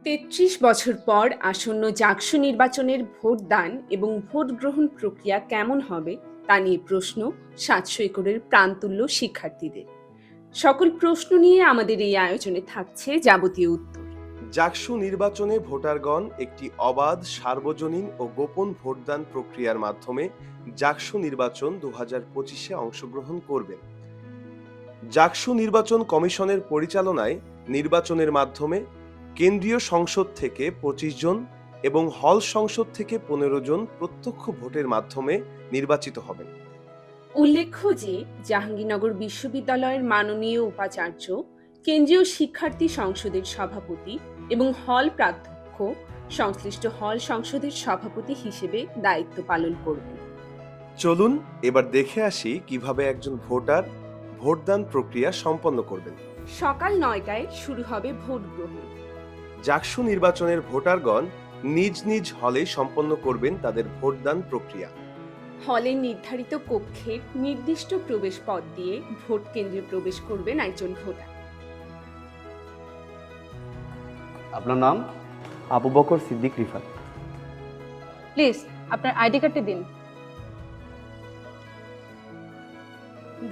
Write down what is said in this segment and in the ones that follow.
৩৩ বছর পর আসন্ন জাকসু নির্বাচনের ভোটদান এবং ভোট গ্রহণ প্রক্রিয়া কেমন হবে তা নিয়ে প্রশ্ন ৭০০ একরের প্রাণতুল্য শিক্ষার্থীদের। সকল প্রশ্ন নিয়ে আমাদের এই আয়োজনে থাকছে যাবতীয় উত্তর। জাকসু নির্বাচনে ভোটারগণ একটি অবাধ, সার্বজনীন ও গোপন ভোটদান প্রক্রিয়ার মাধ্যমে জাকসু নির্বাচন ২০২৫-এ অংশগ্রহণ করবেন। জাকসু নির্বাচন কমিশনের পরিচালনায় নির্বাচনের মাধ্যমে কেন্দ্রীয় সংসদ থেকে ২৫ জন এবং হল সংসদ থেকে ১৫ জন প্রত্যক্ষ ভোটের মাধ্যমে নির্বাচিত হবেন। উল্লেখ্য যে জাহাঙ্গীরনগর বিশ্ববিদ্যালয়ের মাননীয় উপাচার্য, কেন্দ্রীয় শিক্ষার্থী সংসদের সভাপতি এবং হল প্রাধ্যক্ষ সংশ্লিষ্ট হল সংসদের সভাপতি হিসেবে দায়িত্ব পালন করবেন। চলুন এবার দেখে আসি কিভাবে একজন ভোটার ভোটদান প্রক্রিয়া সম্পন্ন করবেন। সকাল ৯টায় শুরু হবে ভোট গ্রহণ। জাকসু নির্বাচনের ভোটারগণ নিজ নিজ হলে সম্পন্ন করবেন তাদের ভোটদান প্রক্রিয়া। হলের নির্ধারিত কক্ষের নির্দিষ্ট প্রবেশ পথ দিয়ে ভোট কেন্দ্রে প্রবেশ করবেন একজন ভোটার। আপনার নাম? আবু বকর সিদ্দিক রিফাত। প্লিজ আপনার আইডি কার্ডটি দিন।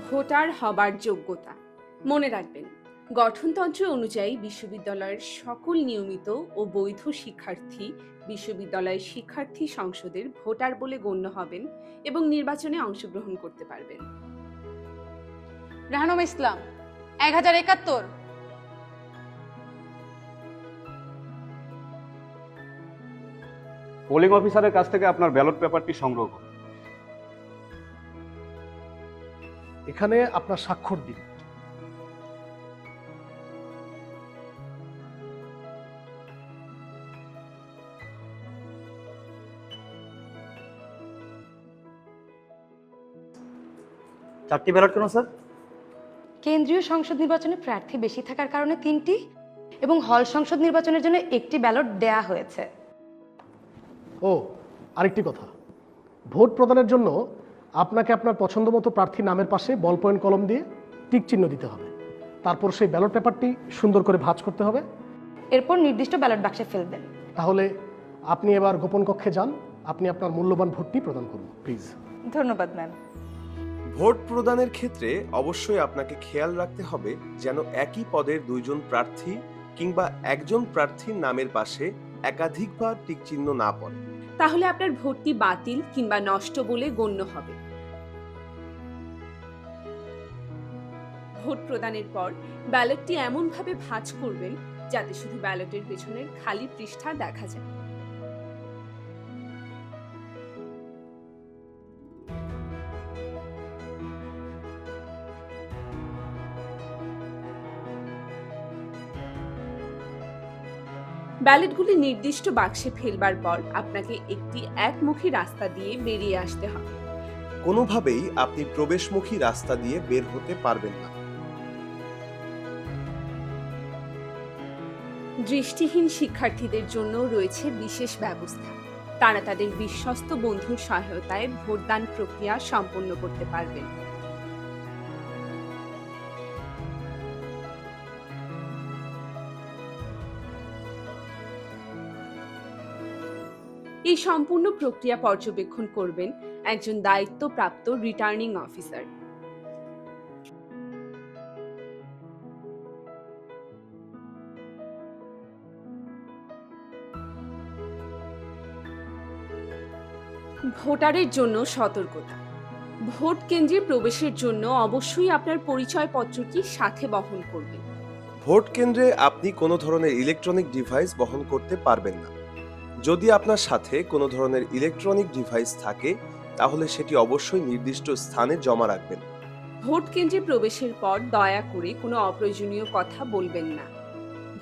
ভোটার হবার যোগ্যতা মনে রাখবেন, গঠনতন্ত্র অনুযায়ী বিশ্ববিদ্যালয়ের সকল নিয়মিত ও বৈধ শিক্ষার্থী বিশ্ববিদ্যালয়ের শিক্ষার্থী সংসদের ভোটার বলে গণ্য হবেন এবং নির্বাচনে অংশগ্রহণ করতে পারবেন। রাহানুম ইসলাম 1071। পোলিং অফিসারের কাছ থেকে আপনার ব্যালট পেপারটি সংগ্রহ করুন। এখানে আপনার স্বাক্ষর দিন। চারটি ব্যালট কেন স্যার? কেন্দ্রীয় সংসদ নির্বাচনে প্রার্থী বেশি থাকার কারণে 3টি এবং হল সংসদ নির্বাচনের জন্য একটি ব্যালট দেয়া হয়েছে। ও আরেকটি কথা, ভোট প্রদানের জন্য আপনাকে আপনার পছন্দ মতো প্রার্থীর নামের পাশে বল পয়েন্ট কলম দিয়ে টিক চিহ্ন দিতে হবে। তারপর সেই ব্যালট পেপারটি সুন্দর করে ভাঁজ করতে হবে। এরপর নির্দিষ্ট ব্যালট বাক্সে ফেলবেন। তাহলে আপনি এবার গোপন কক্ষে যান, আপনি আপনার মূল্যবান ভোটটি প্রদান করুন প্লিজ। ধন্যবাদ ম্যাম। ভোট প্রদানের ক্ষেত্রে অবশ্যই আপনাকে খেয়াল রাখতে হবে যেন একই পদের দুইজন প্রার্থী কিংবা একজন প্রার্থীর নামের পাশে একাধিকবার টিক চিহ্ন না পড়ে। তাহলে আপনার ভোটটি বাতিল কিংবা নষ্ট বলে গণ্য হবে। ভোট প্রদানের পর ব্যালটটি এমনভাবে ভাঁজ করবেন যাতে শুধু ব্যালটের পেছনের খালি পৃষ্ঠা দেখা যায়। ব্যালটগুলি নির্দিষ্ট বাক্সে ফেলবার পর আপনাকে একটি একমুখী রাস্তা দিয়ে বেরিয়ে আসতে হবে। কোনোভাবেই আপনি প্রবেশমুখী রাস্তা দিয়ে বের হতে পারবেন না। দৃষ্টিহীন শিক্ষার্থীদের জন্য রয়েছে বিশেষ ব্যবস্থা। তারা তাদের বিশ্বস্ত বন্ধুর সহায়তায় ভোটদান প্রক্রিয়া সম্পন্ন করতে পারবেন। এই সম্পূর্ণ প্রক্রিয়া পর্যবেক্ষণ করবেন একজন দায়িত্বপ্রাপ্ত রিটার্নিং অফিসার। ভোটারের জন্য সতর্কতা। ভোট কেন্দ্রে প্রবেশের জন্য অবশ্যই আপনার পরিচয়পত্রটি সাথে বহন করবেন। ভোট কেন্দ্রে আপনি কোনো ধরনের ইলেকট্রনিক ডিভাইস বহন করতে পারবেন না। যদি আপনার সাথে কোনো ধরনের ইলেকট্রনিক ডিভাইস থাকে তাহলে সেটি অবশ্যই নির্দিষ্ট স্থানে জমা রাখবেন। ভোট কেন্দ্রে প্রবেশের পর দয়া করে কোনো অপ্রয়োজনীয় কথা বলবেন না।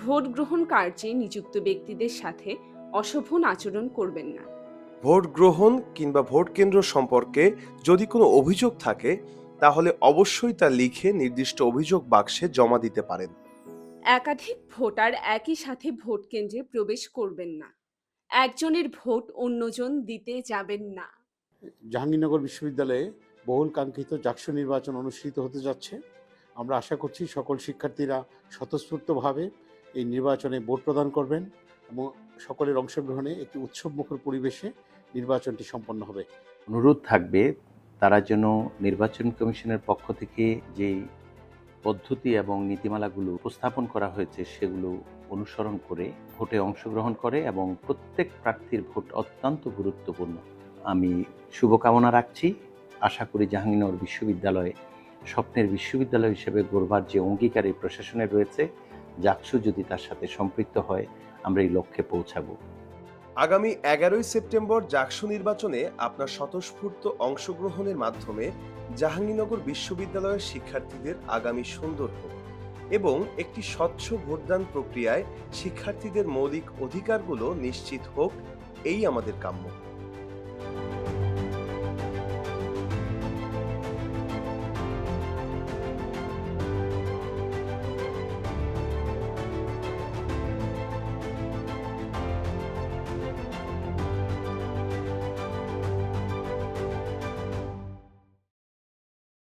ভোট গ্রহণ কার্যে নিযুক্ত ব্যক্তিদের সাথে অশোভন আচরণ করবেন না। ভোট গ্রহণ কিংবা ভোট কেন্দ্র সম্পর্কে যদি কোনো অভিযোগ থাকে তাহলে অবশ্যই তা লিখে নির্দিষ্ট অভিযোগ বাক্সে জমা দিতে পারেন। একাধিক ভোটার একই সাথে ভোট কেন্দ্রে প্রবেশ করবেন না। একজনের ভোট অন্যজন দিতে যাবেন না। জাহাঙ্গীরনগর বিশ্ববিদ্যালয়ে বহুল কাঙ্ক্ষিত জাকসু নির্বাচন অনুষ্ঠিত হতে যাচ্ছে। আমরা আশা করছি সকল শিক্ষার্থীরা স্বতঃস্ফূর্তভাবে এই নির্বাচনে ভোট প্রদান করবেন এবং সকলের অংশগ্রহণে একটি উৎসবমুখর পরিবেশে নির্বাচনটি সম্পন্ন হবে। অনুরোধ থাকবে তারা যেন নির্বাচন কমিশনের পক্ষ থেকে যে পদ্ধতি এবং নীতিমালাগুলো উপস্থাপন করা হয়েছে সেগুলো অনুসরণ করে ভোটে অংশগ্রহণ করে এবং প্রত্যেক প্রার্থীর ভোট অত্যন্ত গুরুত্বপূর্ণ। আমি শুভকামনা রাখছি। আশা করি জাহাঙ্গীরনগর বিশ্ববিদ্যালয়ে স্বপ্নের বিশ্ববিদ্যালয় হিসেবে গড়বার যে অঙ্গীকার এই প্রশাসনের রয়েছে, জাকসু যদি তার সাথে সম্পৃক্ত হয় আমরা এই লক্ষ্যে পৌঁছাবো। আগামী 11ই সেপ্টেম্বর জাকসু নির্বাচনে আপনার স্বতঃস্ফূর্ত অংশগ্রহণের মাধ্যমে জাহাঙ্গীরনগর বিশ্ববিদ্যালয়ের শিক্ষার্থীদের আগামী সুন্দর হোক এবং একটি স্বচ্ছ ভোটদান প্রক্রিয়ায় শিক্ষার্থীদের মৌলিক অধিকারগুলো নিশ্চিত হোক, এই আমাদের কাম্য।